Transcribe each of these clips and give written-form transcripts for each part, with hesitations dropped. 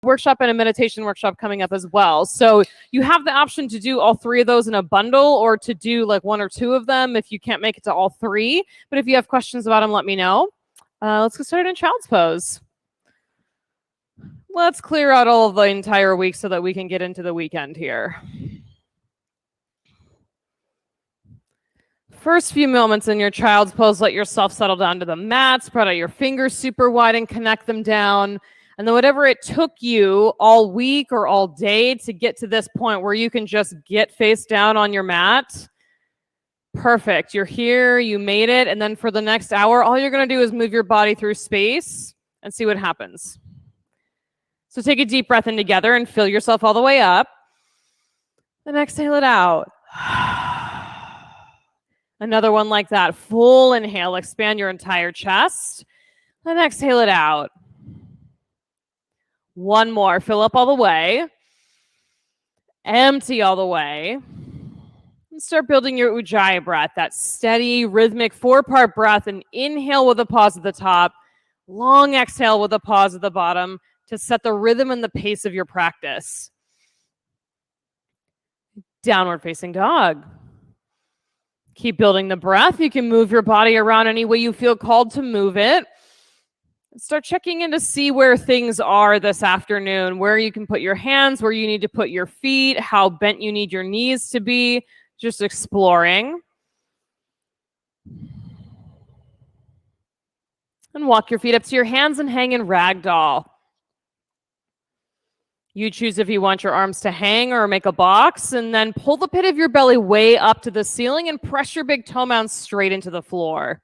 workshop and a meditation workshop coming up as well. So you have the option to do all 3 of those in a bundle, or to do like 1 or 2 of them if you can't make it to all 3. But if you have questions about them, let me know. Let's get started in child's pose. Let's clear out all of the entire week so that we can get into the weekend here. First few moments in your child's pose, let yourself settle down to the mat, spread out your fingers super wide and connect them down. And then whatever it took you all week or all day to get to this point where you can just get face down on your mat, perfect. You're here, you made it. And then for the next hour, all you're going to do is move your body through space and see what happens. So take a deep breath in together and fill yourself all the way up. Then exhale it out. Another one like that. Full inhale, expand your entire chest. Then exhale it out. One more, fill up all the way. Empty all the way. And start building your Ujjayi breath, that steady, rhythmic 4-part breath. And inhale with a pause at the top. Long exhale with a pause at the bottom to set the rhythm and the pace of your practice. Downward facing dog. Keep building the breath. You can move your body around any way you feel called to move it. Start checking in to see where things are this afternoon, where you can put your hands, where you need to put your feet, how bent you need your knees to be. Just exploring. And walk your feet up to your hands and hang in ragdoll. You choose if you want your arms to hang or make a box, and then pull the pit of your belly way up to the ceiling and press your big toe mound straight into the floor.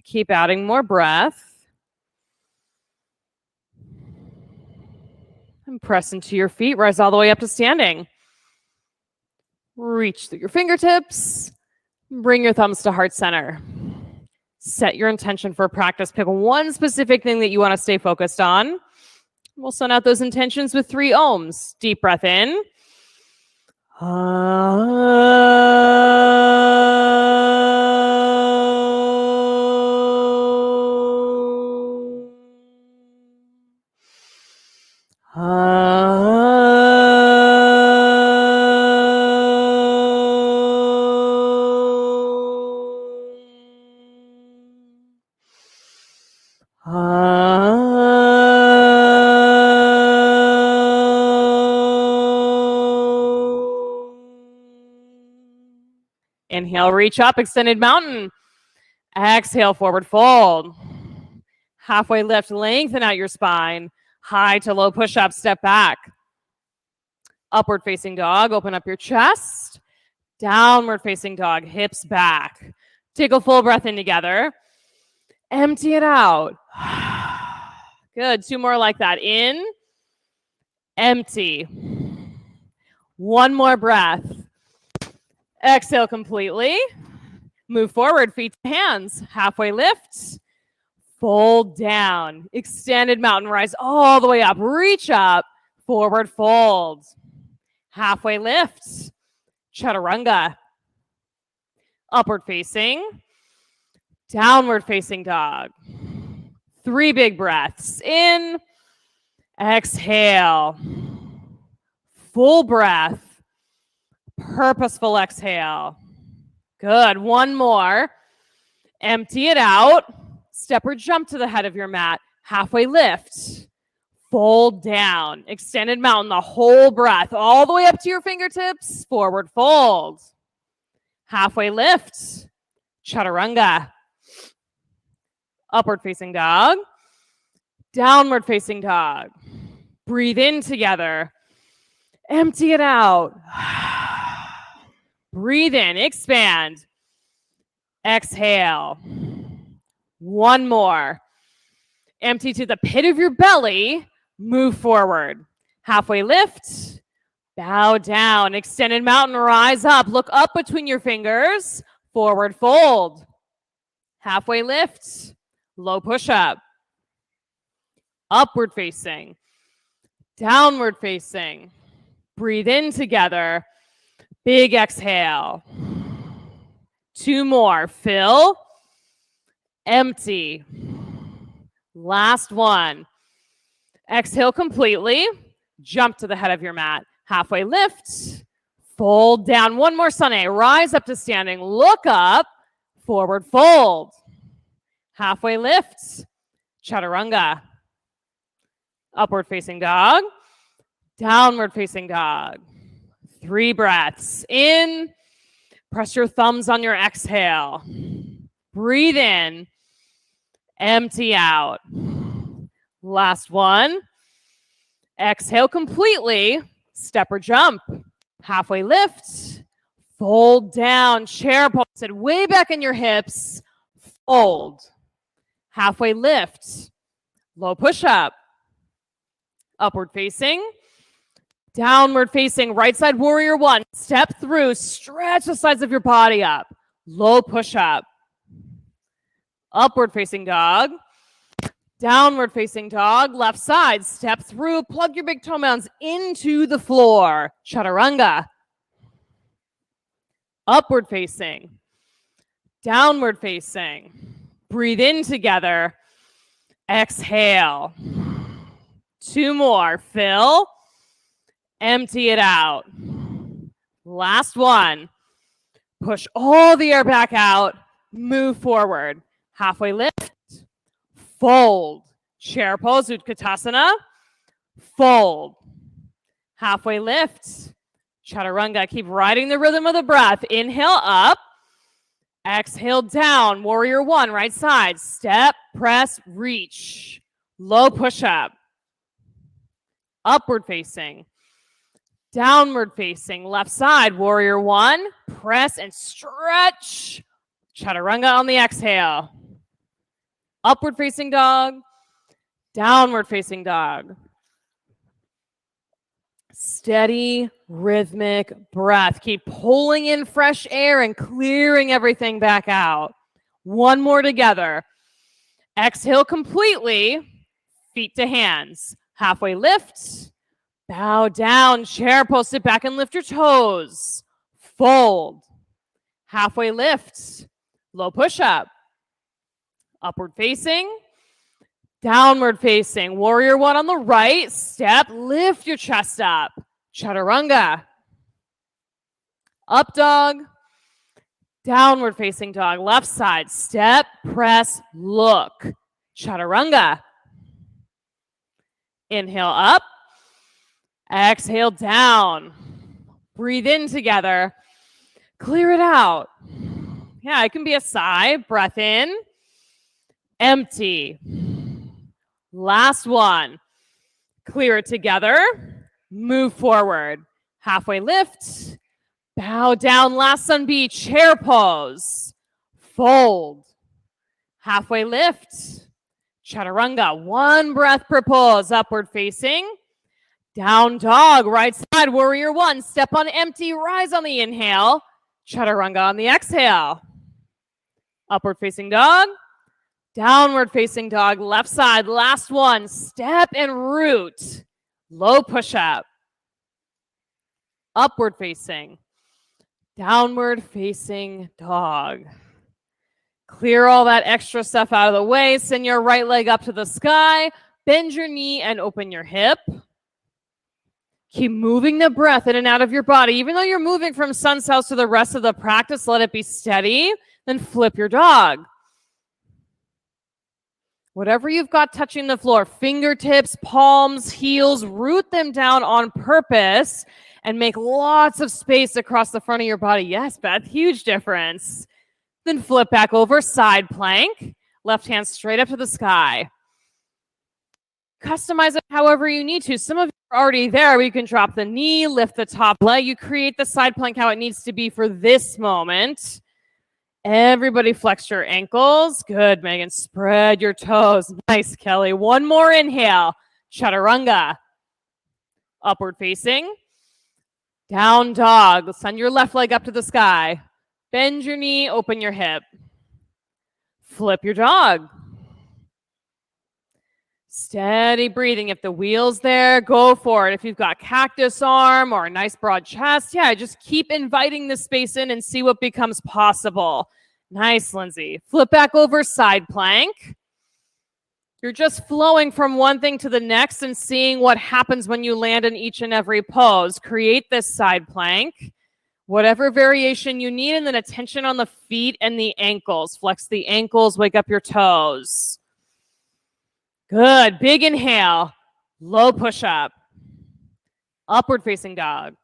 Keep adding more breath. And press into your feet, rise all the way up to standing. Reach through your fingertips. Bring your thumbs to heart center. Set your intention for practice. Pick one specific thing that you want to stay focused on. We'll send out those intentions with 3 ohms. Deep breath in. Inhale, reach up, extended mountain. Exhale, forward fold. Halfway lift, lengthen out your spine. High to low push-up, step back. Upward facing dog, open up your chest. Downward facing dog, hips back. Take a full breath in together. Empty it out. Good, 2 more like that. In, empty. 1 more breath. Exhale completely. Move forward, feet to hands. Halfway lift. Fold down. Extended mountain rise all the way up. Reach up. Forward fold. Halfway lift. Chaturanga. Upward facing. Downward facing dog. 3 big breaths. In. Exhale. Full breath. Purposeful exhale. Good. 1 more. Empty it out. Step or jump to the head of your mat. Halfway lift. Fold down. Extended mountain, the whole breath, all the way up to your fingertips. Forward fold. Halfway lift. Chaturanga. Upward facing dog. Downward facing dog. Breathe in together. Empty it out. Breathe in, expand. Exhale. 1 more. Empty to the pit of your belly. Move forward. Halfway lift. Bow down. Extended mountain, rise up. Look up between your fingers. Forward fold. Halfway lift. Low push-up. Upward facing. Downward facing. Breathe in together. Big exhale. 2 more. Fill. Empty. Last one. Exhale completely. Jump to the head of your mat. Halfway lift. Fold down. One more sunny. Rise up to standing. Look up. Forward fold. Halfway lift. Chaturanga. Upward facing dog. Downward facing dog. 3 breaths. In. Press your thumbs on your exhale. Breathe in. Empty out. Last one. Exhale completely. Step or jump. Halfway lift. Fold down. Chair pose. Sit way back in your hips. Fold. Halfway lift. Low push up. Upward facing. Downward facing. Right side warrior 1. Step through. Stretch the sides of your body up. Low push up. Upward facing dog. Downward facing dog. Left side. Step through. Plug your big toe mounds into the floor. Chaturanga. Upward facing. Downward facing. Breathe in together. Exhale. 2 more. Fill. Empty it out. Last one. Push all the air back out. Move forward. Halfway lift. Fold. Chair pose, Utkatasana. Fold. Halfway lift. Chaturanga. Keep riding the rhythm of the breath. Inhale up. Exhale down. Warrior 1, right side. Step, press, reach. Low push up. Upward facing. Downward facing. Left side. Warrior 1. Press and stretch. Chaturanga on the exhale. Upward facing dog. Downward facing dog. Steady, rhythmic breath. Keep pulling in fresh air and clearing everything back out. One more together. Exhale completely. Feet to hands. Halfway lift. Bow down. Chair pose. Sit back and lift your toes. Fold. Halfway lift. Low push up. Upward facing. Downward facing. Warrior 1 on the right. Step. Lift your chest up. Chaturanga. Up dog. Downward facing dog. Left side. Step. Press. Look. Chaturanga. Inhale up. Exhale down. Breathe in together. Clear it out. Yeah, it can be a sigh. Breath in. Empty. Last one. Clear it together. Move forward. Halfway lift. Bow down. Last sun B. Chair pose. Fold. Halfway lift. Chaturanga. 1 breath per pose. Upward facing. Down dog. Right side. Warrior 1. Step on empty. Rise on the inhale. Chaturanga on the exhale. Upward facing dog. Downward facing dog. Left side. Last one. Step and root. Low push up. Upward facing. Downward facing dog. Clear all that extra stuff out of the way. Send your right leg up to the sky. Bend your knee and open your hip. Keep moving the breath in and out of your body. Even though you're moving from sun cells to the rest of the practice, let it be steady. Then flip your dog. Whatever you've got touching the floor, fingertips, palms, heels, root them down on purpose and make lots of space across the front of your body. Yes, Beth, huge difference. Then flip back over, side plank, left hand straight up to the sky. Customize it however you need to. Some of you are already there where you can drop the knee, lift the top leg. You create the side plank how it needs to be for this moment. Everybody flex your ankles. Good, Megan. Spread your toes. Nice, Kelly. One more inhale. Chaturanga. Upward facing. Down dog. Send your left leg up to the sky. Bend your knee. Open your hip. Flip your dog. Steady breathing. If the wheel's there, go for it. If you've got cactus arm or a nice broad chest, yeah, just keep inviting the space in and see what becomes possible. Nice, Lindsay. Flip back over, side plank. You're just flowing from one thing to the next and seeing what happens when you land in each and every pose. Create this side plank, whatever variation you need, and then attention on the feet and the ankles. Flex the ankles, wake up your toes. Good. Big inhale, low push-up, upward facing dog,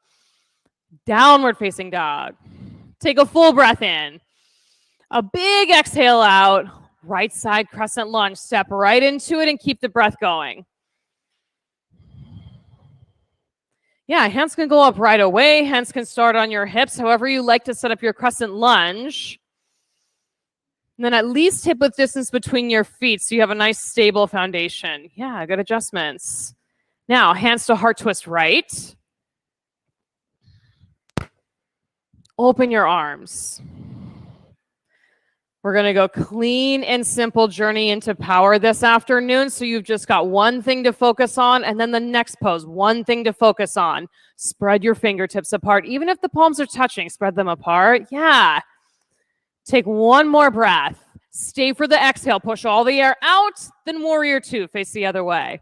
downward facing dog. Take a full breath in. A big exhale out. Right side crescent lunge. Step right into it and keep the breath going. Yeah, hands can go up right away. Hands can start on your hips, however you like to set up your crescent lunge. And then at least hip width distance between your feet so you have a nice stable foundation. Yeah, good adjustments. Now, hands to heart twist right. Open your arms. We're going to go clean and simple journey into power this afternoon. So you've just got one thing to focus on, and then the next pose, one thing to focus on. Spread your fingertips apart. Even if the palms are touching, spread them apart. Yeah. Take one more breath. Stay for the exhale. Push all the air out. Then warrior two. Face the other way.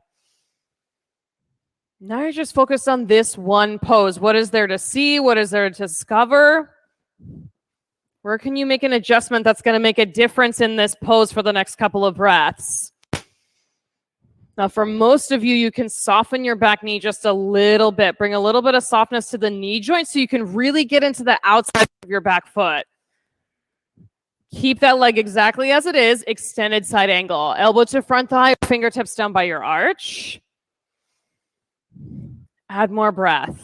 Now you're just focused on this one pose. What is there to see? What is there to discover? Where can you make an adjustment that's going to make a difference in this pose for the next couple of breaths? Now, for most of you, you can soften your back knee just a little bit. Bring a little bit of softness to the knee joint so you can really get into the outside of your back foot. Keep that leg exactly as it is. Extended side angle. Elbow to front thigh, fingertips down by your arch. Add more breath.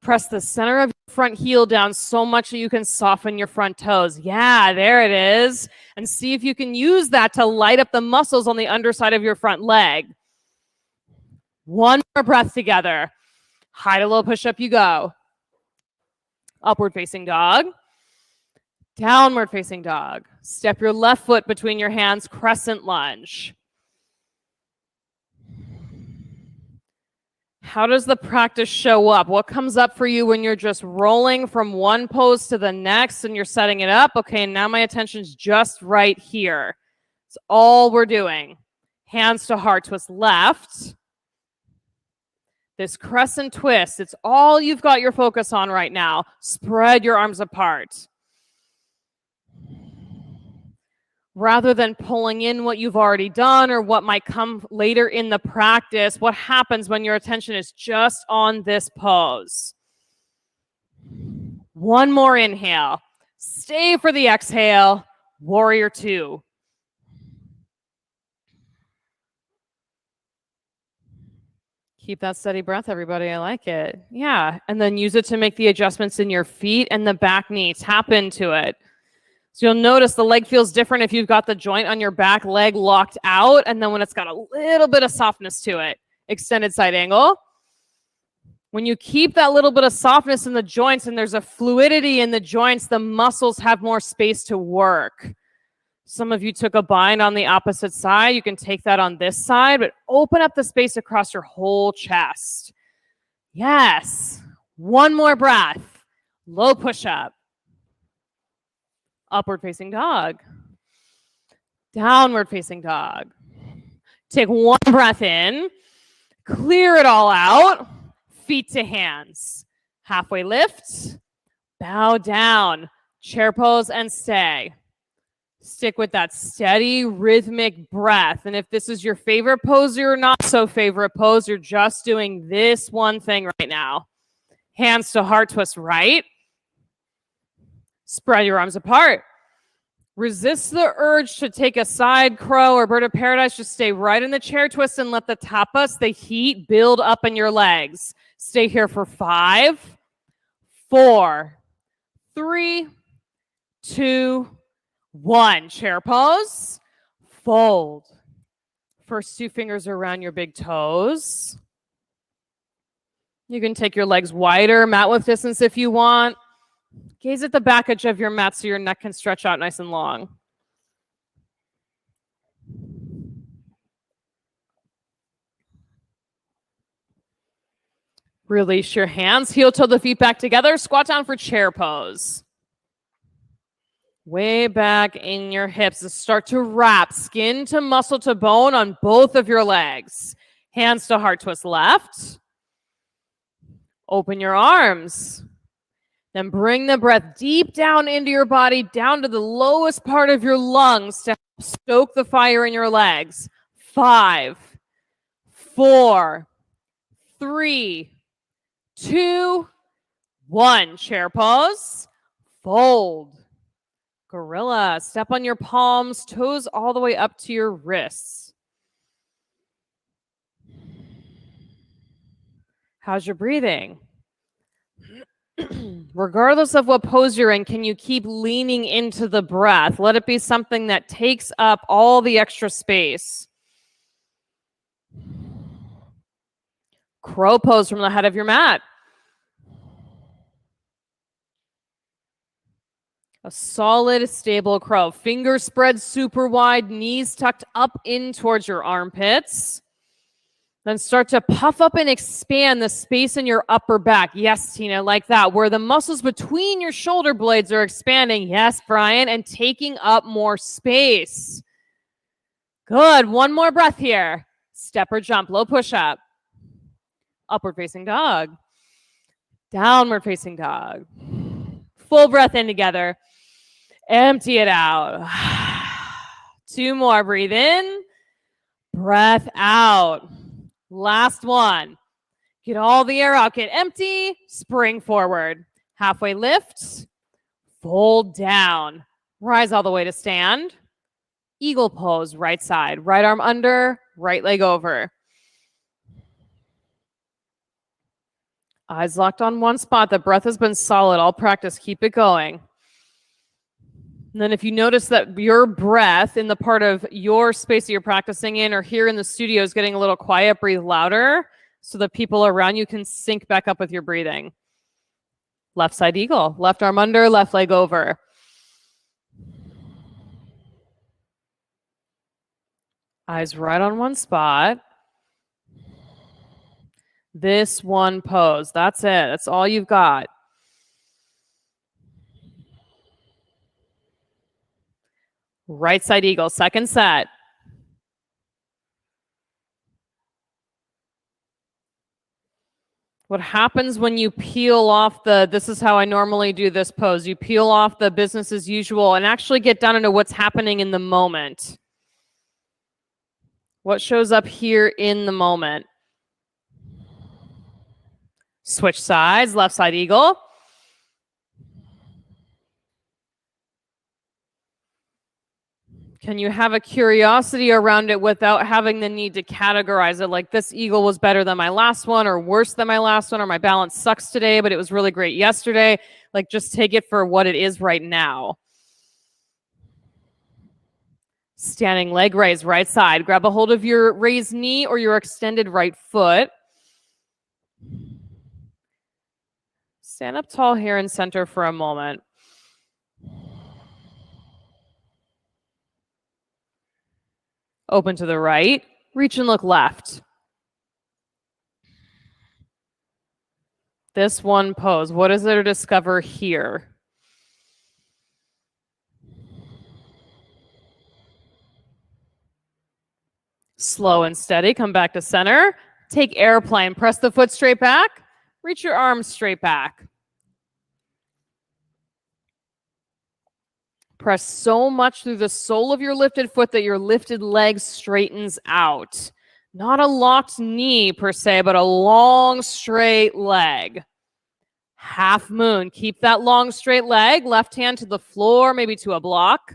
Press the center of your front heel down so much that you can soften your front toes. Yeah, there it is. And see if you can use that to light up the muscles on the underside of your front leg. One more breath together. High to low push-up you go. Upward facing dog. Downward facing dog. Step your left foot between your hands, crescent lunge. How does the practice show up? What comes up for you when you're just rolling from one pose to the next and you're setting it up? Okay, now my attention's just right here. It's all we're doing. Hands to heart twist left. This crescent twist, it's all you've got your focus on right now. Spread your arms apart. Rather than pulling in what you've already done or what might come later in the practice, what happens when your attention is just on this pose? One more inhale. Stay for the exhale. Warrior two. Keep that steady breath, everybody. I like it. Yeah. And then use it to make the adjustments in your feet and the back knee. Tap into it. So you'll notice the leg feels different if you've got the joint on your back leg locked out, and then when it's got a little bit of softness to it. Extended side angle. When you keep that little bit of softness in the joints and there's a fluidity in the joints, the muscles have more space to work. Some of you took a bind on the opposite side. You can take that on this side, but open up the space across your whole chest. Yes. One more breath. Low push-up. Upward facing dog. Downward facing dog. Take one breath in. Clear it all out. Feet to hands. Halfway lift. Bow down. Chair pose and stay. Stick with that steady rhythmic breath. And if this is your favorite pose or your not so favorite pose, you're just doing this one thing right now. Hands to heart twist right. Spread your arms apart. Resist the urge to take a side crow or bird of paradise. Just stay right in the chair twist and let the tapas, the heat, build up in your legs. Stay here for 5, 4, 3, 2, 1. Chair pose. Fold. First 2 fingers around your big toes. You can take your legs wider, mat width distance if you want. Gaze at the back edge of your mat so your neck can stretch out nice and long. Release your hands, heel toe the feet back together. Squat down for chair pose. Way back in your hips. Start to wrap skin to muscle to bone on both of your legs. Hands to heart twist left. Open your arms. Then bring the breath deep down into your body, down to the lowest part of your lungs to stoke the fire in your legs. 5, 4, 3, 2, 1. Chair pose. Fold. Gorilla. Step on your palms, toes all the way up to your wrists. How's your breathing? Regardless of what pose you're in, can you keep leaning into the breath? Let it be something that takes up all the extra space. Crow pose from the head of your mat. A solid, stable crow. Fingers spread super wide, knees tucked up in towards your armpits. Then start to puff up and expand the space in your upper back. Yes, Tina, like that, where the muscles between your shoulder blades are expanding. Yes, Brian, and taking up more space. Good. One more breath here. Step or jump, low push-up. Upward facing dog. Downward facing dog. Full breath in together. Empty it out. 2 more. Breathe in. Breath out. Last one. Get all the air out. Get empty. Spring forward. Halfway lift. Fold down. Rise all the way to stand. Eagle pose, right side. Right arm under, right leg over. Eyes locked on one spot. The breath has been solid. All practice. Keep it going. And then if you notice that your breath in the part of your space that you're practicing in or here in the studio is getting a little quiet, breathe louder so that people around you can sync back up with your breathing. Left side eagle. Left arm under, left leg over. Eyes right on one spot. This one pose. That's it. That's all you've got. Right side eagle, second set. What happens when you peel off this is how I normally do this pose. You peel off the business as usual and actually get down into what's happening in the moment. What shows up here in the moment? Switch sides, left side eagle. Can you have a curiosity around it without having the need to categorize it? Like, this eagle was better than my last one or worse than my last one, or my balance sucks today, but it was really great yesterday. Like, just take it for what it is right now. Standing leg raise, right side. Grab a hold of your raised knee or your extended right foot. Stand up tall here in center for a moment. Open to the right. Reach and look left. This one pose. What is there to discover here? Slow and steady. Come back to center. Take airplane. Press the foot straight back. Reach your arms straight back. Press so much through the sole of your lifted foot that your lifted leg straightens out. Not a locked knee per se, but a long straight leg. Half moon. Keep that long straight leg. Left hand to the floor, maybe to a block.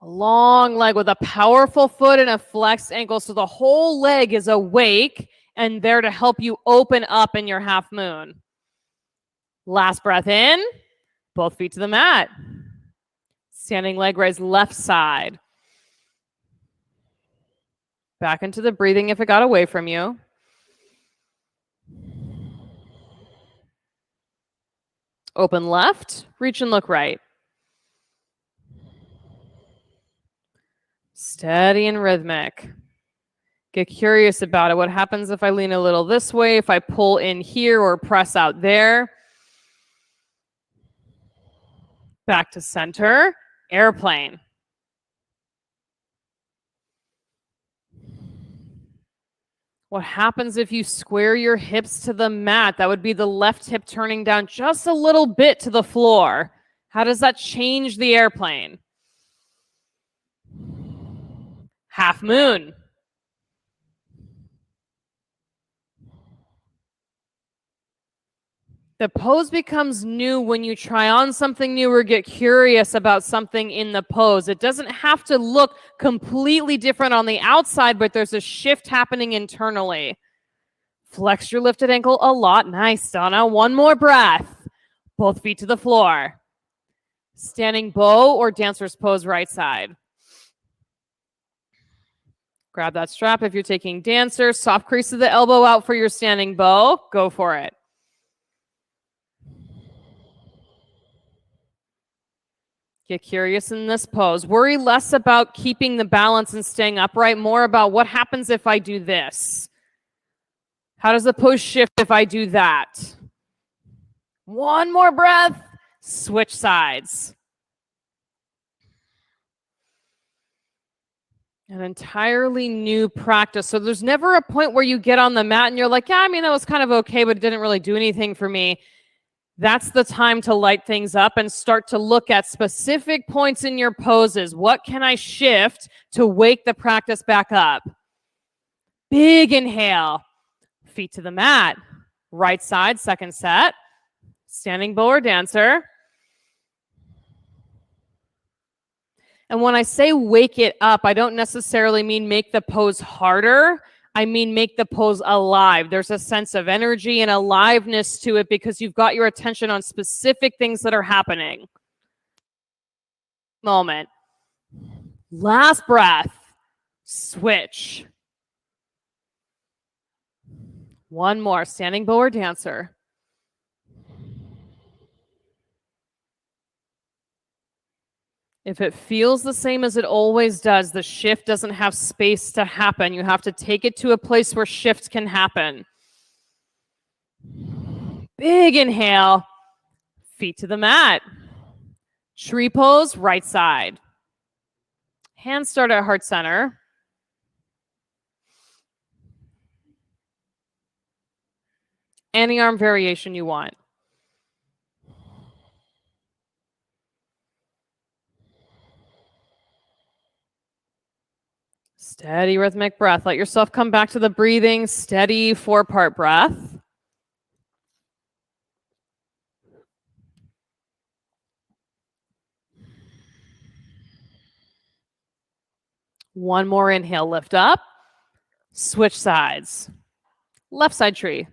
A long leg with a powerful foot and a flexed ankle, so the whole leg is awake and there to help you open up in your half moon. Last breath in. Both feet to the mat. Standing leg raise, left side. Back into the breathing if it got away from you. Open left, reach and look right. Steady and rhythmic. Get curious about it. What happens if I lean a little this way, if I pull in here or press out there? Back to center, airplane. What happens if you square your hips to the mat? That would be the left hip turning down just a little bit to the floor. How does that change the airplane? Half moon. The pose becomes new when you try on something new or get curious about something in the pose. It doesn't have to look completely different on the outside, but there's a shift happening internally. Flex your lifted ankle a lot. Nice, Donna. One more breath. Both feet to the floor. Standing bow or dancer's pose, right side. Grab that strap if you're taking dancer. Soft crease of the elbow out for your standing bow. Go for it. Get curious in this pose. Worry less about keeping the balance and staying upright, more about what happens if I do this. How does the pose shift if I do that? One more breath. Switch sides. An entirely new practice. So there's never a point where you get on the mat and you're like, yeah, I mean, that was kind of okay, but it didn't really do anything for me. That's the time to light things up and start to look at specific points in your poses. What can I shift to wake the practice back up? Big inhale. Feet to the mat. Right side, second set. Standing bow or dancer. And when I say wake it up, I don't necessarily mean make the pose harder. I mean, make the pose alive. There's a sense of energy and aliveness to it because you've got your attention on specific things that are happening. Moment. Last breath. Switch. One more. Standing bow or dancer. If it feels the same as it always does, the shift doesn't have space to happen. You have to take it to a place where shifts can happen. Big inhale. Feet to the mat. Tree pose, right side. Hands start at heart center. Any arm variation you want. Steady rhythmic breath. Let yourself come back to the breathing. Steady 4-part breath. One more inhale, lift up. Switch sides. Left side tree.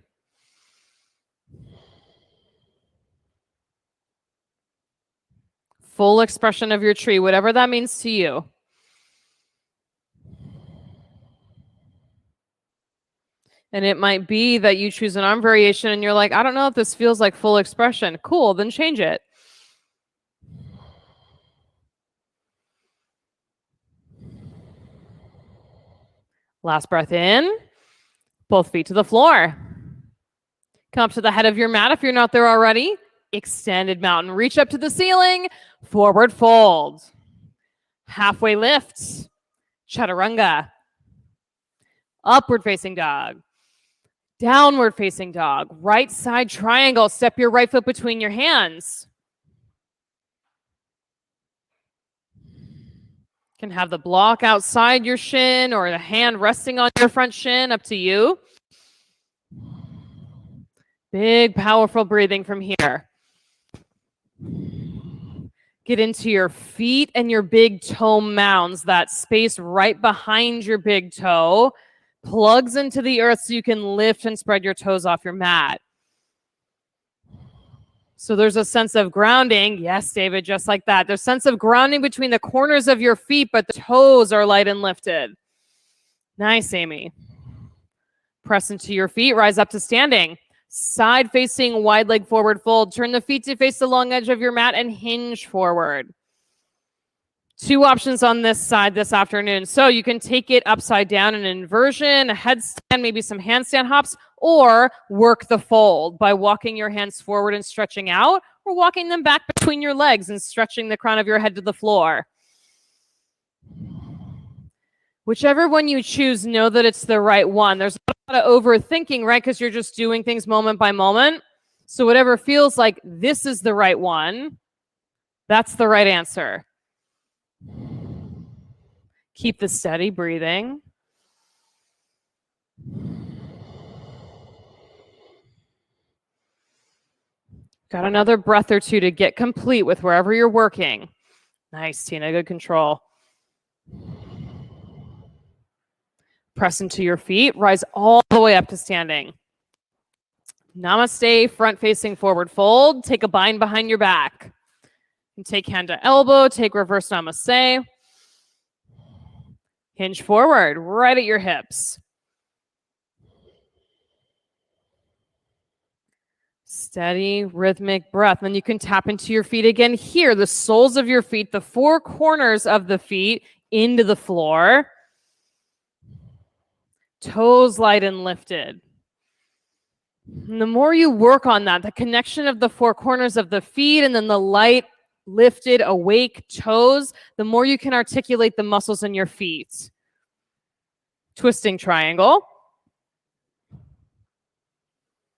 Full expression of your tree, whatever that means to you. And it might be that you choose an arm variation and you're like, I don't know if this feels like full expression. Cool, then change it. Last breath in. Both feet to the floor. Come up to the head of your mat if you're not there already. Extended mountain. Reach up to the ceiling. Forward fold. Halfway lift. Chaturanga. Upward facing dog. Downward facing dog. Right side triangle. Step your right foot between your hands. You can have the block outside your shin or the hand resting on your front shin. Up to you. Big, powerful breathing from here. Get into your feet and your big toe mounds. That space right behind your big toe plugs into the earth so you can lift and spread your toes off your mat. So there's a sense of grounding. Yes, David, just like that. There's a sense of grounding between the corners of your feet, but the toes are light and lifted. Nice, Amy. Press into your feet. Rise up to standing. Side facing wide leg forward fold. Turn the feet to face the long edge of your mat and hinge forward. 2 options on this side this afternoon. So you can take it upside down in inversion, a headstand, maybe some handstand hops, or work the fold by walking your hands forward and stretching out, or walking them back between your legs and stretching the crown of your head to the floor. Whichever one you choose, know that it's the right one. There's a lot of overthinking, right? Because you're just doing things moment by moment. So whatever feels like this is the right one, that's the right answer. Keep the steady breathing. Got another breath or two to get complete with wherever you're working. Nice, Tina, good control. Press into your feet, rise all the way up to standing. Namaste, front facing forward fold. Take a bind behind your back. And take hand to elbow, take reverse namaste. Hinge forward, right at your hips. Steady, rhythmic breath. Then you can tap into your feet again here, the soles of your feet, the four corners of the feet into the floor. Toes light and lifted. And the more you work on that, the connection of the four corners of the feet and then the light, lifted, awake toes, the more you can articulate the muscles in your feet. Twisting triangle.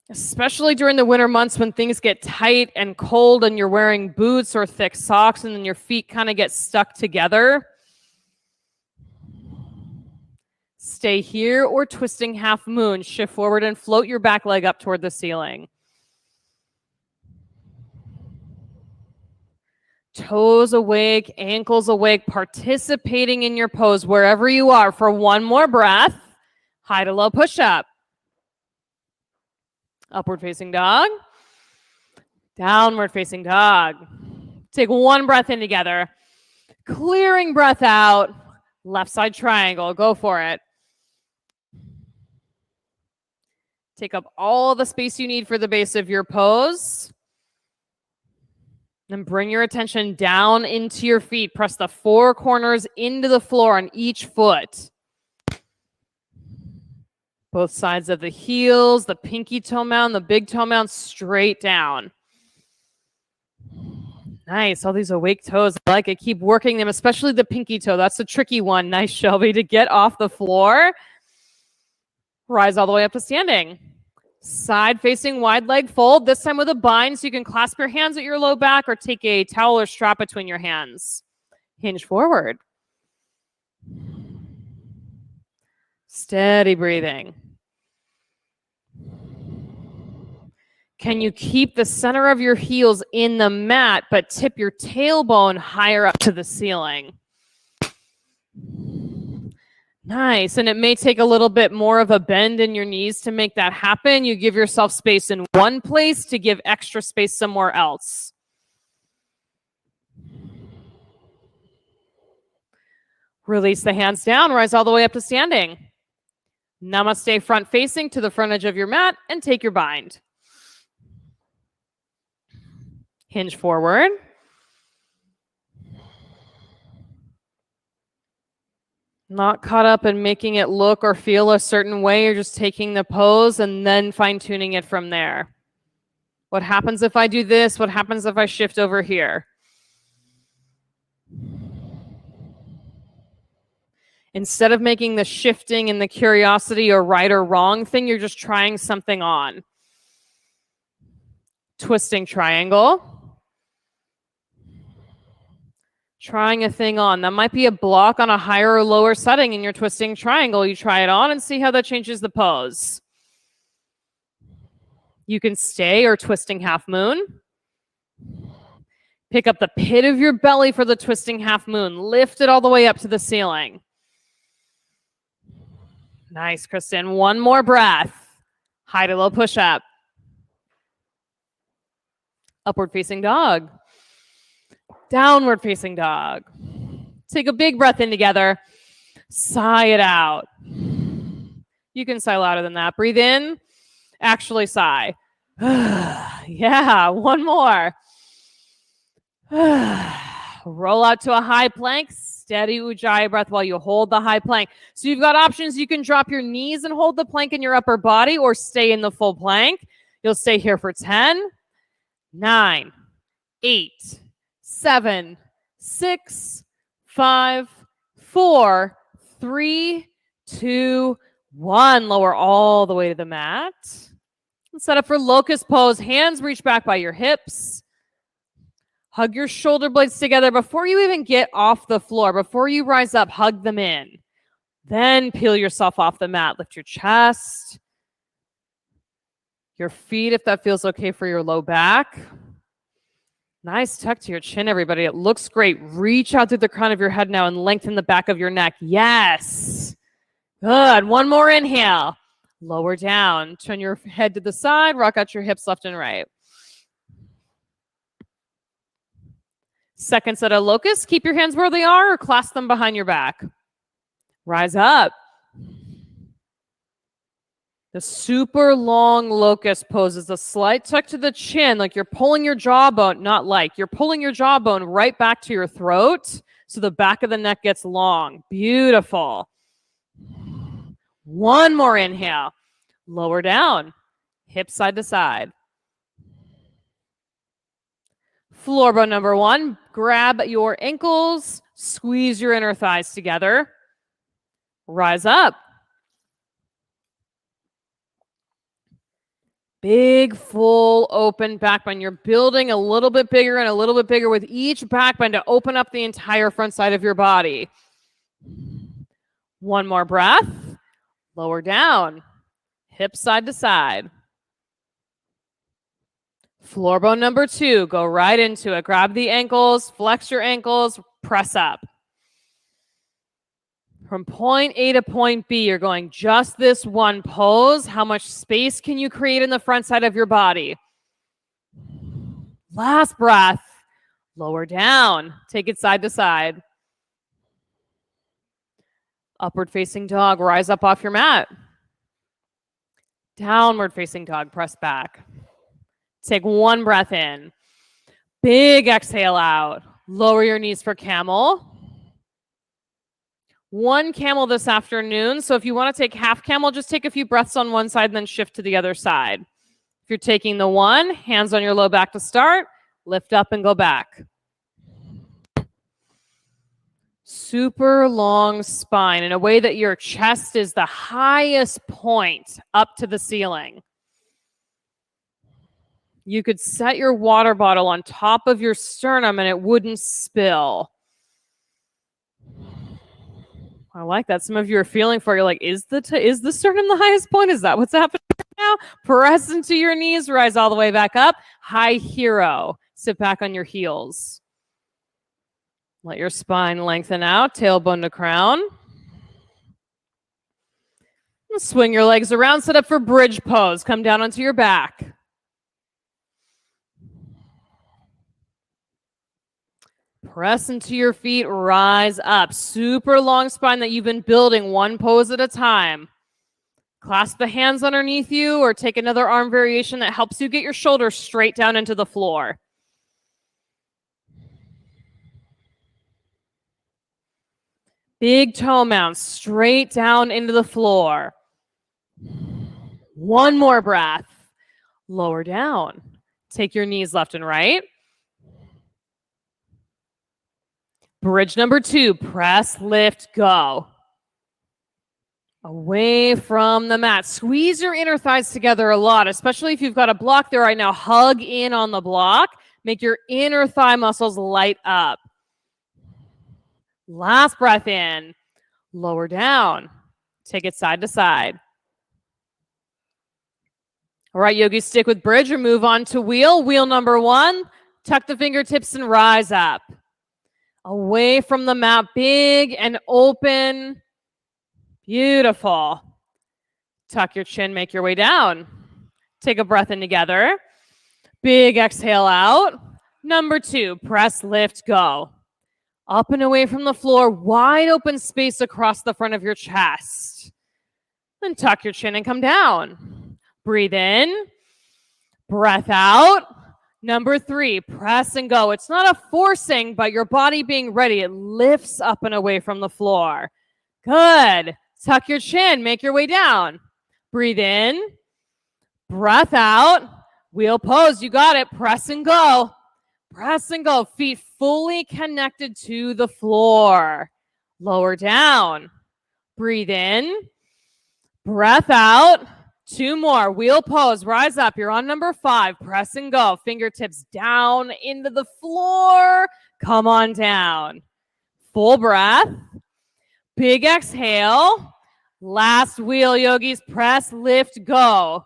Especially during the winter months when things get tight and cold and you're wearing boots or thick socks and then your feet kind of get stuck together. Stay here or twisting half moon. Shift forward and float your back leg up toward the ceiling. Toes awake, ankles awake, participating in your pose wherever you are for one more breath. High to low push-up. Upward facing dog. Downward facing dog. Take one breath in together. Clearing breath out. Left side triangle. Go for it. Take up all the space you need for the base of your pose. Then bring your attention down into your feet. Press the four corners into the floor on each foot. Both sides of the heels, the pinky toe mound, the big toe mound, straight down. Nice, all these awake toes. I like it. Keep working them, especially the pinky toe. That's the tricky one. Nice, Shelby, to get off the floor. Rise all the way up to standing. Side facing wide leg fold, this time with a bind so you can clasp your hands at your low back or take a towel or strap between your hands. Hinge forward. Steady breathing. Can you keep the center of your heels in the mat, but tip your tailbone higher up to the ceiling? Nice. And it may take a little bit more of a bend in your knees to make that happen. You give yourself space in one place to give extra space somewhere else. Release the hands down, rise all the way up to standing. Namaste, front facing to the front edge of your mat and take your bind. Hinge forward. Not caught up in making it look or feel a certain way. You're just taking the pose and then fine-tuning it from there. What happens if I do this? What happens if I shift over here? Instead of making the shifting and the curiosity or right or wrong thing, you're just trying something on. Twisting triangle. Trying a thing on. That might be a block on a higher or lower setting in your twisting triangle. You try it on and see how that changes the pose. You can stay or twisting half moon. Pick up the pit of your belly for the twisting half moon. Lift it all the way up to the ceiling. Nice, Kristen. One more breath. High to low push-up. Upward facing dog. Downward facing dog. Take a big breath in together. Sigh it out. You can sigh louder than that. Breathe in. Actually sigh. Yeah, one more. Roll out to a high plank. steady Ujjayi breath while you hold the high plank. So you've got options. You can drop your knees and hold the plank in your upper body or stay in the full plank. You'll stay here for 10, 9, 8, 7, 6, 5, 4, 3, 2, 1. Lower all the way to the mat. Set up for locust pose. Hands reach back by your hips. Hug your shoulder blades together before you even get off the floor. Before you rise up, hug them in. Then peel yourself off the mat. Lift your chest. Your feet, if that feels okay for your low back. Nice tuck to your chin, everybody. It looks great. Reach out through the crown of your head now and lengthen the back of your neck. Yes. Good. One more inhale. Lower down. Turn your head to the side. Rock out your hips left and right. Second set of locusts. Keep your hands where they are or clasp them behind your back. Rise up. The super long locust pose is a slight tuck to the chin, like you're pulling your jawbone, you're pulling your jawbone right back to your throat so the back of the neck gets long. Beautiful. One more inhale. Lower down. Hips side to side. Floor bone number 1. Grab your ankles. Squeeze your inner thighs together. Rise up. Big, full, open back bend. You're building a little bit bigger and a little bit bigger with each back bend to open up the entire front side of your body. One more breath. Lower down. Hips side to side. Floor bone number 2. Go right into it. Grab the ankles, flex your ankles, press up. From point A to point B, you're going just this one pose. How much space can you create in the front side of your body? Last breath. Lower down. Take it side to side. Upward facing dog. Rise up off your mat. Downward facing dog. Press back. Take one breath in. Big exhale out. Lower your knees for camel. One camel this afternoon. So if you want to take half camel, just take a few breaths on one side and then shift to the other side. If you're taking the one, hands on your low back to start, lift up and go back. Super long spine in a way that your chest is the highest point up to the ceiling. You could set your water bottle on top of your sternum and it wouldn't spill. I like that. Some of you are feeling for it. You're like, is the sternum the highest point? Is that what's happening right now? Press into your knees, rise all the way back up. High hero. Sit back on your heels. Let your spine lengthen out, tailbone to crown. Swing your legs around, set up for bridge pose. Come down onto your back. Press into your feet, rise up. Super long spine that you've been building one pose at a time. Clasp the hands underneath you or take another arm variation that helps you get your shoulders straight down into the floor. Big toe mounts straight down into the floor. One more breath. Lower down. Take your knees left and right. Bridge number 2, press, lift, go. Away from the mat. Squeeze your inner thighs together a lot, especially if you've got a block there right now. Hug in on the block. Make your inner thigh muscles light up. Last breath in. Lower down. Take it side to side. All right, yogis, stick with bridge or move on to wheel. Wheel number 1, tuck the fingertips and rise up. Away from the mat, big and open. Beautiful. Tuck your chin, make your way down. Take a breath in together. Big exhale out. Number 2, press, lift, go. Up and away from the floor, wide open space across the front of your chest. Then tuck your chin and come down. Breathe in. Breath out. Number 3, press and go. It's not a forcing, but your body being ready. It lifts up and away from the floor. Good. Tuck your chin. Make your way down. Breathe in. Breath out. Wheel pose. You got it. Press and go. Press and go. Feet fully connected to the floor. Lower down. Breathe in. Breath out. 2 more. Wheel pose. Rise up. You're on number 5. Press and go. Fingertips down into the floor. Come on down. Full breath. Big exhale. Last wheel, yogis. Press, lift, go.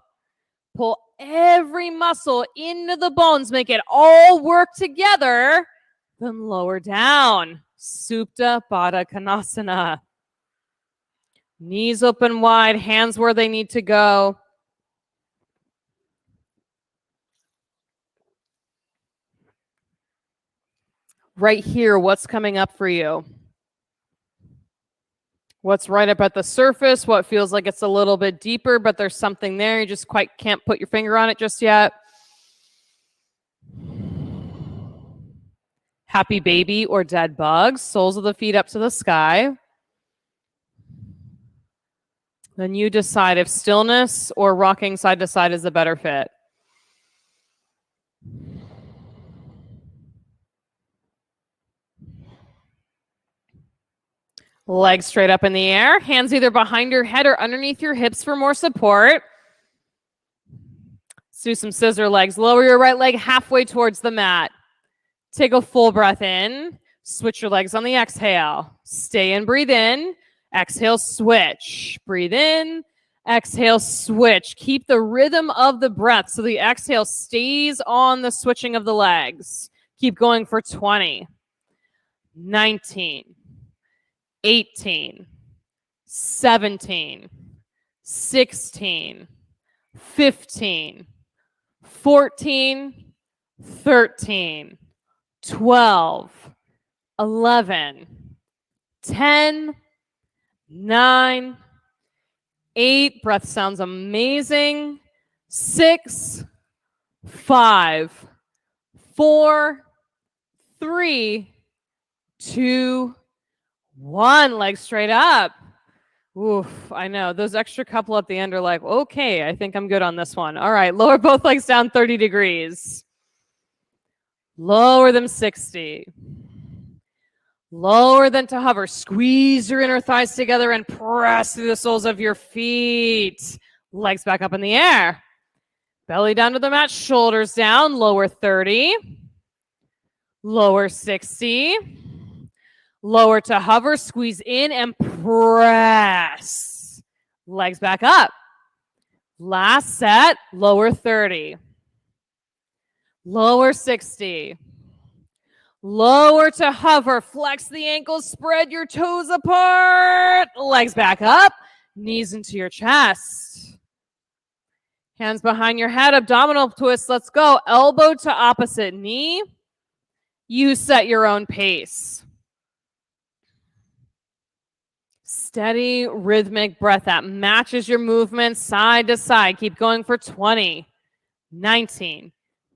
Pull every muscle into the bones. Make it all work together. Then lower down. Supta Baddha Konasana. Knees open wide, hands where they need to go. Right here, what's coming up for you? What's right up at the surface? What feels like it's a little bit deeper, but there's something there. You just quite can't put your finger on it just yet. Happy baby or dead bugs. Soles of the feet up to the sky. Then you decide if stillness or rocking side to side is a better fit. Legs straight up in the air. Hands either behind your head or underneath your hips for more support. Let's do some scissor legs. Lower your right leg halfway towards the mat. Take a full breath in. Switch your legs on the exhale. Stay and breathe in. Exhale, switch. Breathe in. Exhale, switch. Keep the rhythm of the breath so the exhale stays on the switching of the legs. Keep going for 20, 19, 18, 17, 16, 15, 14, 13, 12, 11, 10, 9, 8. Breath sounds amazing. 6, 5, 4, 3, 2, 1. Legs straight up. Oof, I know. Those extra couple at the end are like, okay, I think I'm good on this one. All right, lower both legs down 30 degrees. Lower them 60. Lower them to hover. Squeeze your inner thighs together and press through the soles of your feet. Legs back up in the air. Belly down to the mat, shoulders down. Lower 30. Lower 60. Lower to hover. Squeeze in and press. Legs back up. Last set, lower 30. Lower 60. Lower to hover. Flex the ankles. Spread your toes apart. Legs back up. Knees into your chest. Hands behind your head. Abdominal twist. Let's go. Elbow to opposite knee. You set your own pace. Steady, rhythmic breath that matches your movement side to side. Keep going for 20, 19,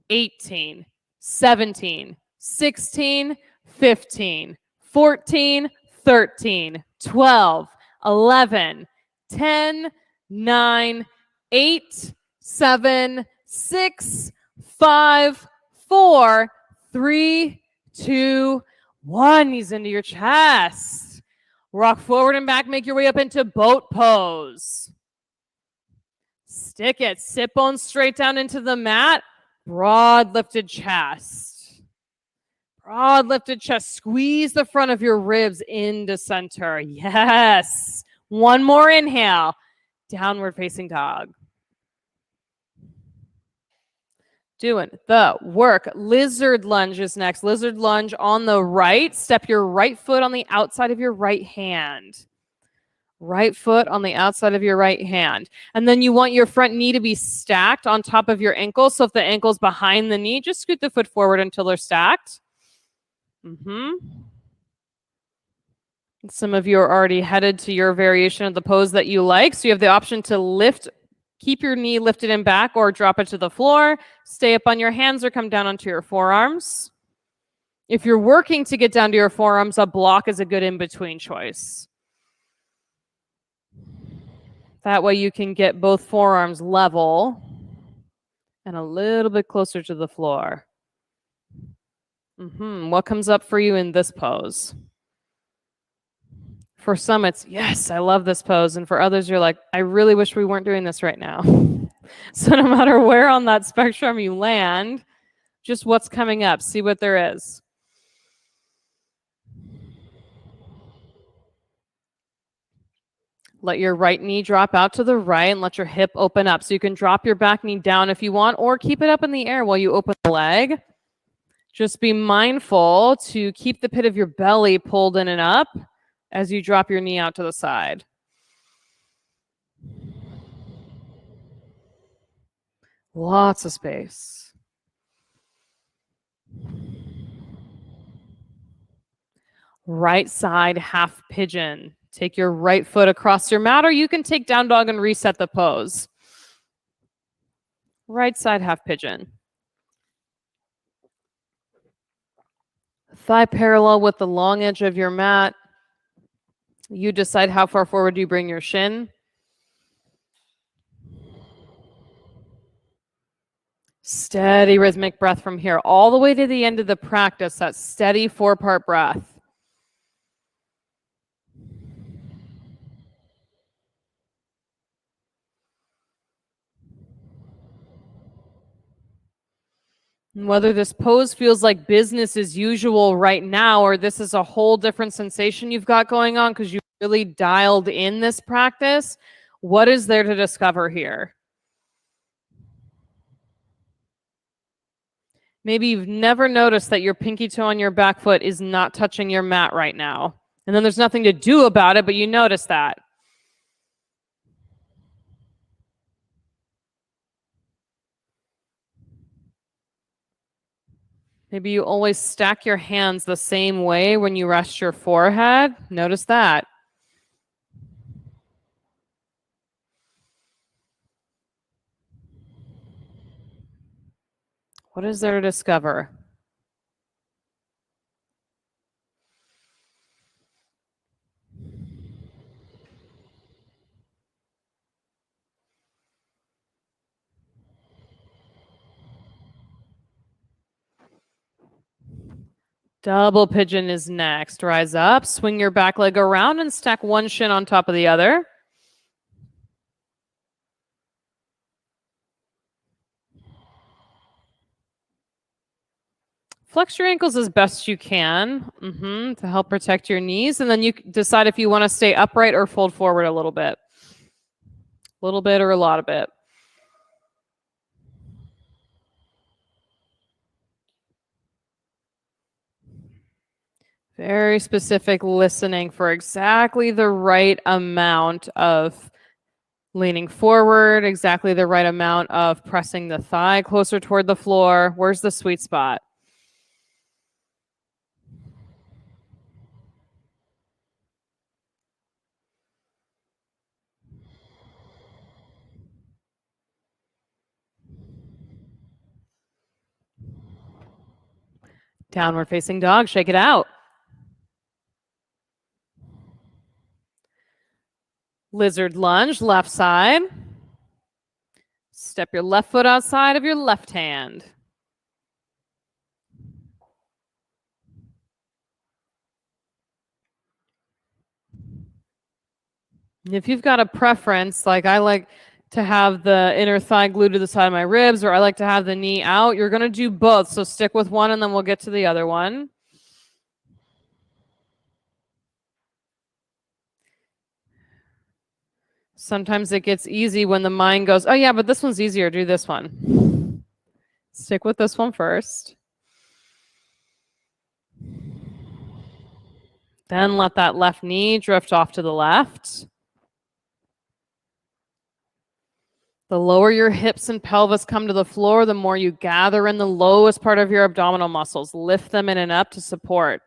18, 17, 16, 15, 14, 13, 12, 11, 10, 9, 8, 7, 6, 5, 4, 3, 2, 1. Knees into your chest. Rock forward and back. Make your way up into boat pose. Stick it. Sit bones straight down into the mat. Broad lifted chest. Broad lifted chest. Squeeze the front of your ribs into center. Yes. One more inhale. Downward facing dog. Doing the work. Lizard lunge is next. Lizard lunge on the right. Step your right foot on the outside of your right hand. Right foot on the outside of your right hand. And then you want your front knee to be stacked on top of your ankle. So if the ankle's behind the knee, just scoot the foot forward until they're stacked. Some of you are already headed to your variation of the pose that you like. So you have the option to lift Keep your knee lifted and back or drop it to the floor. Stay up on your hands or come down onto your forearms. If you're working to get down to your forearms, a block is a good in-between choice. That way you can get both forearms level and a little bit closer to the floor. What comes up for you in this pose? For some, it's, yes, I love this pose. And for others, you're like, I really wish we weren't doing this right now. So no matter where on that spectrum you land, just what's coming up, see what there is. Let your right knee drop out to the right and let your hip open up. So you can drop your back knee down if you want, or keep it up in the air while you open the leg. Just be mindful to keep the pit of your belly pulled in and up as you drop your knee out to the side. Lots of space. Right side half pigeon. Take your right foot across your mat, or you can take down dog and reset the pose. Right side half pigeon. Thigh parallel with the long edge of your mat. You decide how far forward you bring your shin. Steady rhythmic breath from here all the way to the end of the practice, that steady 4-part breath. And whether this pose feels like business as usual right now, or this is a whole different sensation you've got going on because you really dialed in this practice, what is there to discover here? Maybe you've never noticed that your pinky toe on your back foot is not touching your mat right now. And then there's nothing to do about it, but you notice that. Maybe you always stack your hands the same way when you rest your forehead. Notice that. What is there to discover? Double pigeon is next. Rise up, swing your back leg around, and stack one shin on top of the other. Flex your ankles as best you can to help protect your knees. And then you decide if you want to stay upright or fold forward a little bit. A little bit or a lot of it. Very specific listening for exactly the right amount of leaning forward, exactly the right amount of pressing the thigh closer toward the floor. Where's the sweet spot? Downward facing dog, shake it out. Lizard lunge, left side. Step your left foot outside of your left hand. If you've got a preference, like I like to have the inner thigh glued to the side of my ribs, or I like to have the knee out, you're going to do both. So stick with one and then we'll get to the other one. Sometimes it gets easy when the mind goes, oh yeah, but this one's easier, do this one. Stick with this one first. Then let that left knee drift off to the left. The lower your hips and pelvis come to the floor, the more you gather in the lowest part of your abdominal muscles. Lift them in and up to support.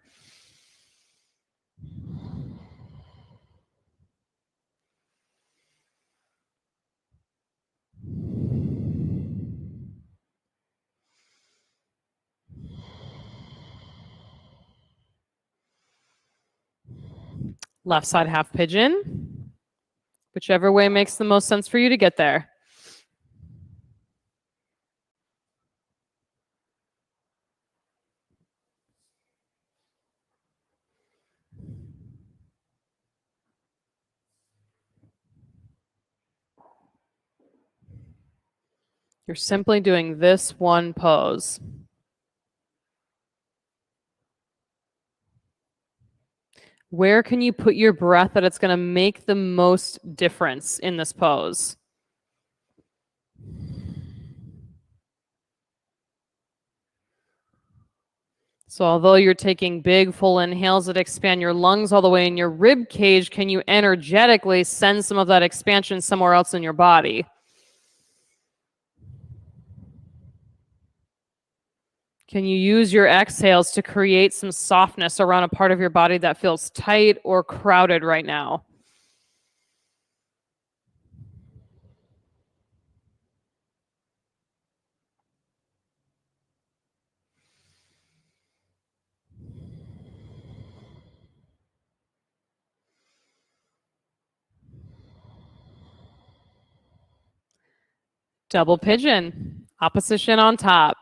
Left side half pigeon. Whichever way makes the most sense for you to get there. You're simply doing this one pose. Where can you put your breath that it's going to make the most difference in this pose? So although you're taking big full inhales that expand your lungs all the way in your rib cage, can you energetically send some of that expansion somewhere else in your body? Can you use your exhales to create some softness around a part of your body that feels tight or crowded right now? Double pigeon, opposition on top.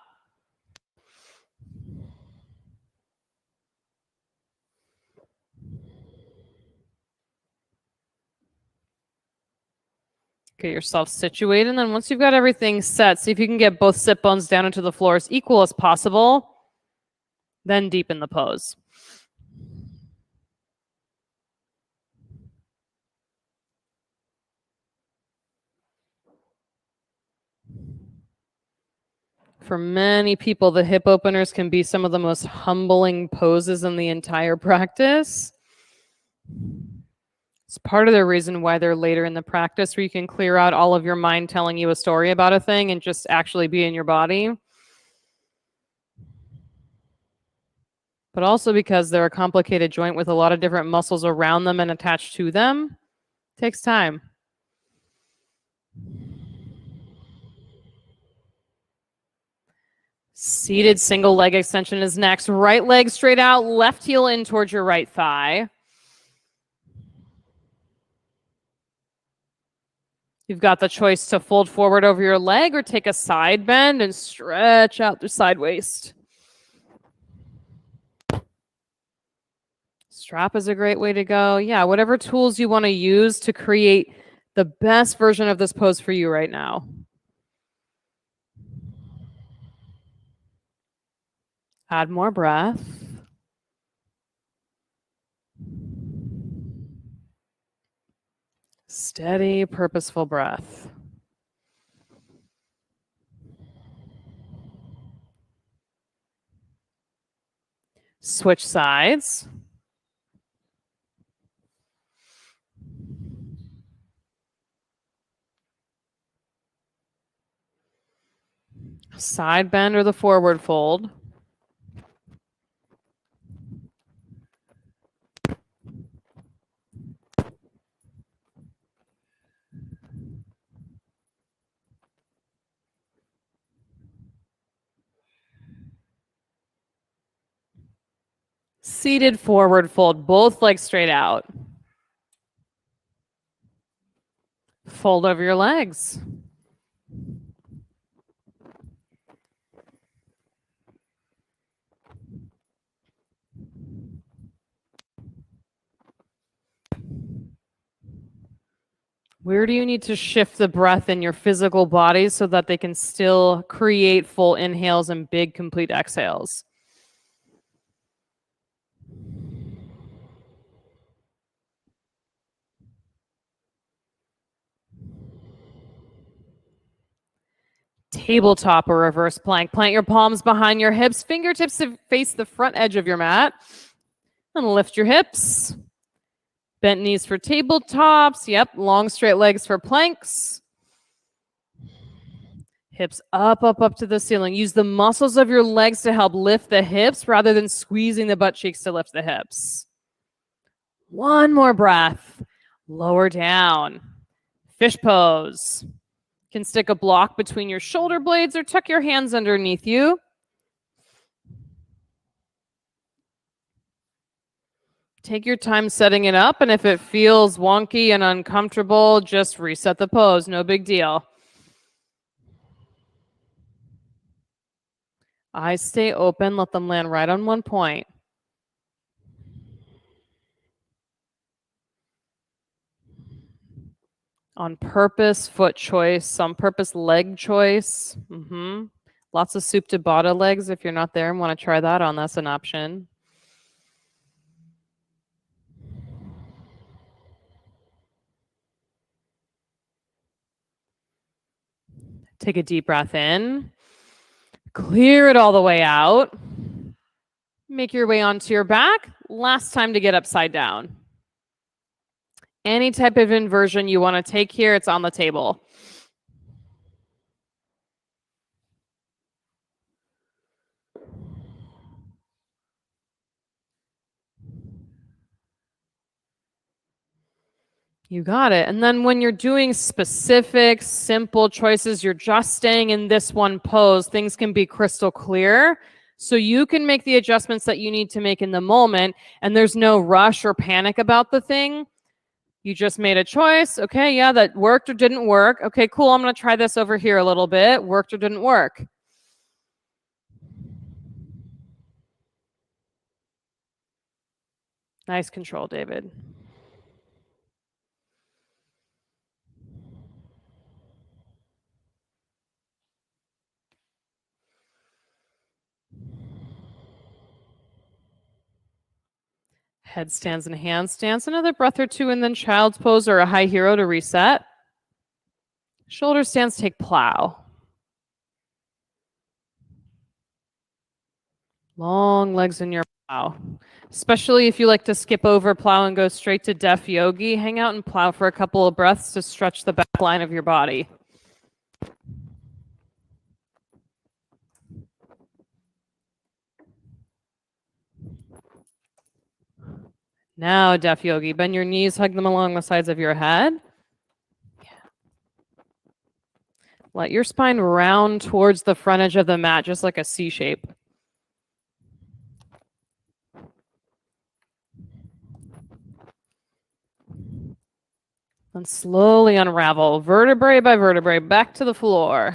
Get yourself situated, and then once you've got everything set, see if you can get both sit bones down into the floor as equal as possible. Then deepen the pose. For many people, the hip openers can be some of the most humbling poses in the entire practice. It's part of the reason why they're later in the practice, where you can clear out all of your mind telling you a story about a thing and just actually be in your body. But also because they're a complicated joint with a lot of different muscles around them and attached to them. It takes time. Seated single leg extension is next. Right leg straight out, left heel in towards your right thigh. You've got the choice to fold forward over your leg or take a side bend and stretch out the side waist. Strap is a great way to go. Yeah, whatever tools you want to use to create the best version of this pose for you right now. Add more breath. Steady, purposeful breath. Switch sides. Side bend or the forward fold. Seated forward fold, both legs straight out. Fold over your legs. Where do you need to shift the breath in your physical body so that they can still create full inhales and big complete exhales? Tabletop or reverse plank. Plant your palms behind your hips, fingertips to face the front edge of your mat. And lift your hips. Bent knees for tabletops. Yep, long straight legs for planks. Hips up, up, up to the ceiling. Use the muscles of your legs to help lift the hips rather than squeezing the butt cheeks to lift the hips. One more breath. Lower down. Fish pose. You can stick a block between your shoulder blades or tuck your hands underneath you. Take your time setting it up, and if it feels wonky and uncomfortable, just reset the pose. No big deal. Eyes stay open. Let them land right on one point. On purpose, foot choice. On purpose, leg choice. Lots of Supta Baddha legs. If you're not there and want to try that on, that's an option. Take a deep breath in. Clear it all the way out. Make your way onto your back. Last time to get upside down. Any type of inversion you want to take here, it's on the table. You got it. And then when you're doing specific, simple choices, you're just staying in this one pose, things can be crystal clear. So you can make the adjustments that you need to make in the moment, and there's no rush or panic about the thing. You just made a choice. Okay, yeah, that worked or didn't work. Okay, cool. I'm going to try this over here a little bit. Worked or didn't work. Nice control, David. Headstands and handstands. Another breath or two, and then child's pose or a high hero to reset. Shoulder stands, take plow. Long legs in your plow. Especially if you like to skip over plow and go straight to deaf yogi, hang out and plow for a couple of breaths to stretch the back line of your body. Now, deaf yogi, bend your knees, hug them along the sides of your head. Let your spine round towards the front edge of the mat, just like a C shape. And slowly unravel, vertebrae by vertebrae, back to the floor.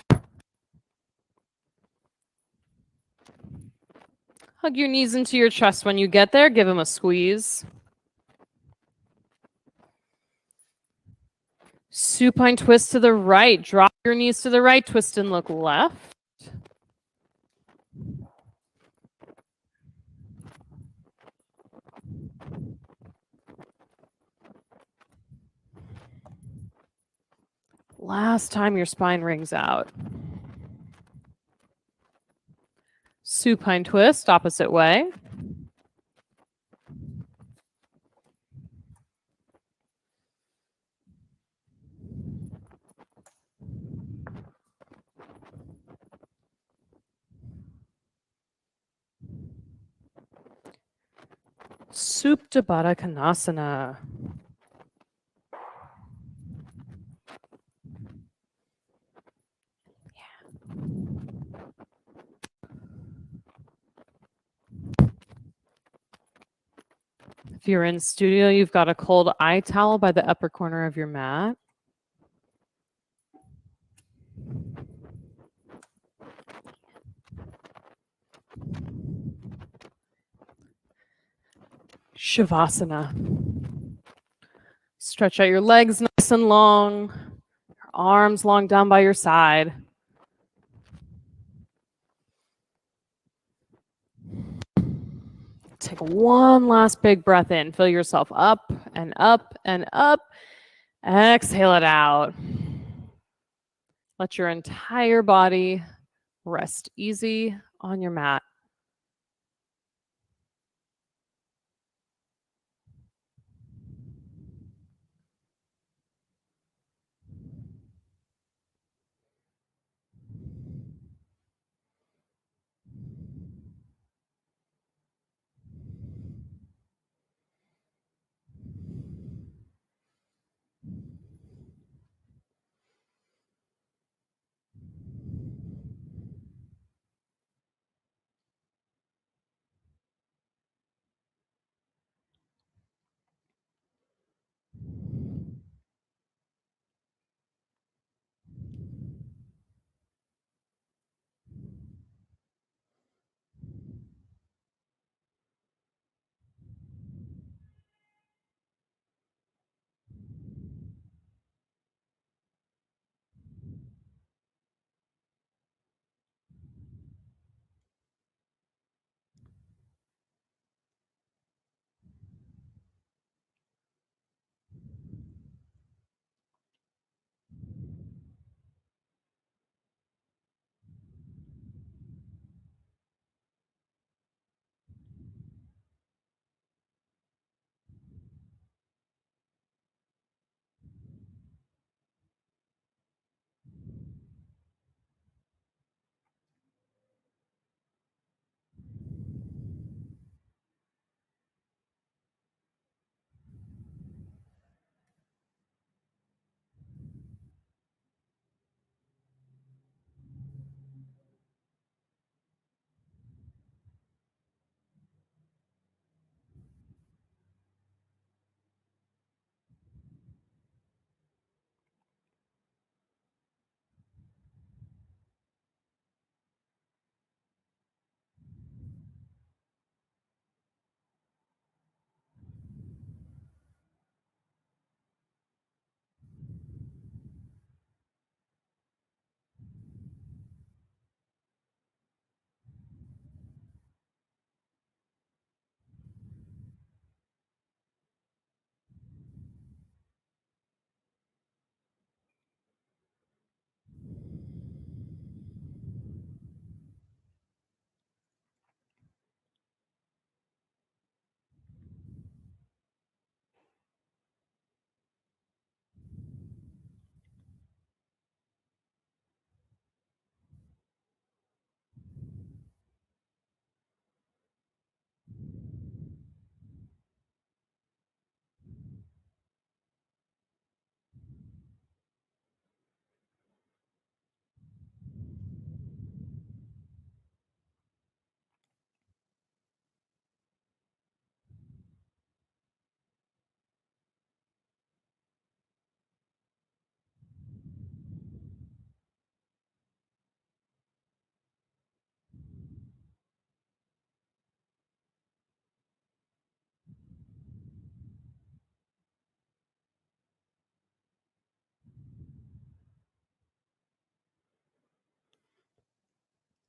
Hug your knees into your chest when you get there. Give them a squeeze. Supine twist to the right. Drop your knees to the right. Twist and look left. Last time your spine rings out. Supine twist, opposite way. Supta Baddha Konasana. If you're in studio, you've got a cold eye towel by the upper corner of your mat. Shavasana. Stretch out your legs nice and long, your arms long down by your side. Take one last big breath in. Fill yourself up and up and up. Exhale it out. Let your entire body rest easy on your mat.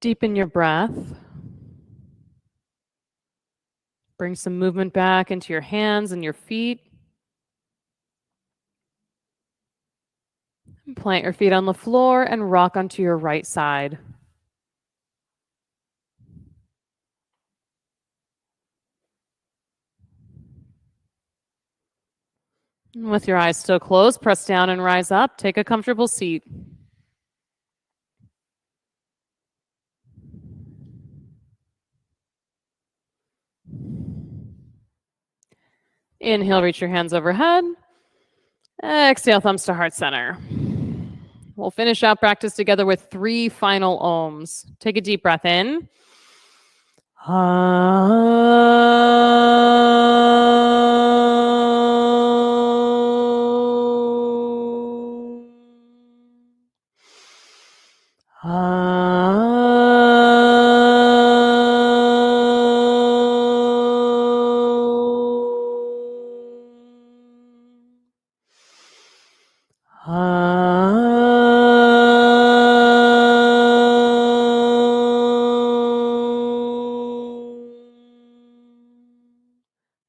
Deepen your breath. Bring some movement back into your hands and your feet. Plant your feet on the floor and rock onto your right side. And with your eyes still closed, press down and rise up. Take a comfortable seat. Inhale, reach your hands overhead. Exhale, thumbs to heart center. We'll finish out practice together with 3 final ohms. Take a deep breath in.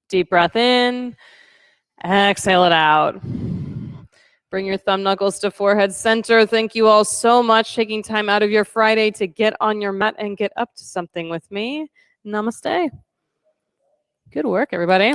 Deep breath in. Exhale it out. Bring your thumb knuckles to forehead center. Thank you all so much taking time out of your Friday to get on your mat and get up to something with me. Namaste. Good work, everybody.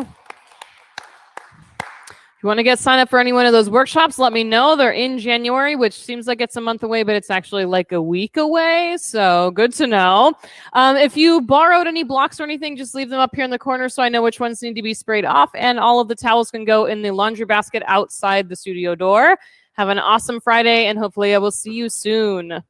If you want to get signed up for any one of those workshops, let me know. They're in January, which seems like it's a month away, but it's actually like a week away. So good to know. If you borrowed any blocks or anything, just leave them up here in the corner so I know which ones need to be sprayed off. And all of the towels can go in the laundry basket outside the studio door. Have an awesome Friday, and hopefully I will see you soon.